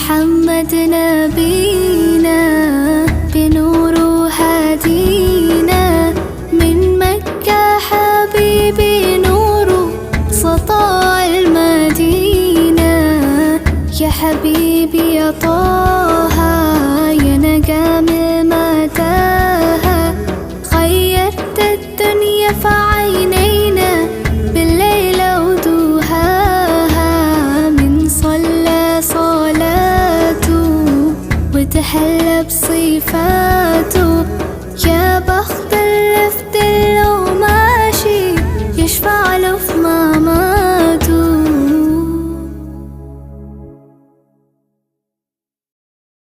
محمد نبينا بنور هدينا، من مكة حبيبي نور سطاع المدينة. يا حبيبي يا طه يا نجم متاهة، غيرت الدنيا في عينينا بالليل ودوهاها. من صلى صلاته وتحلى بصفاته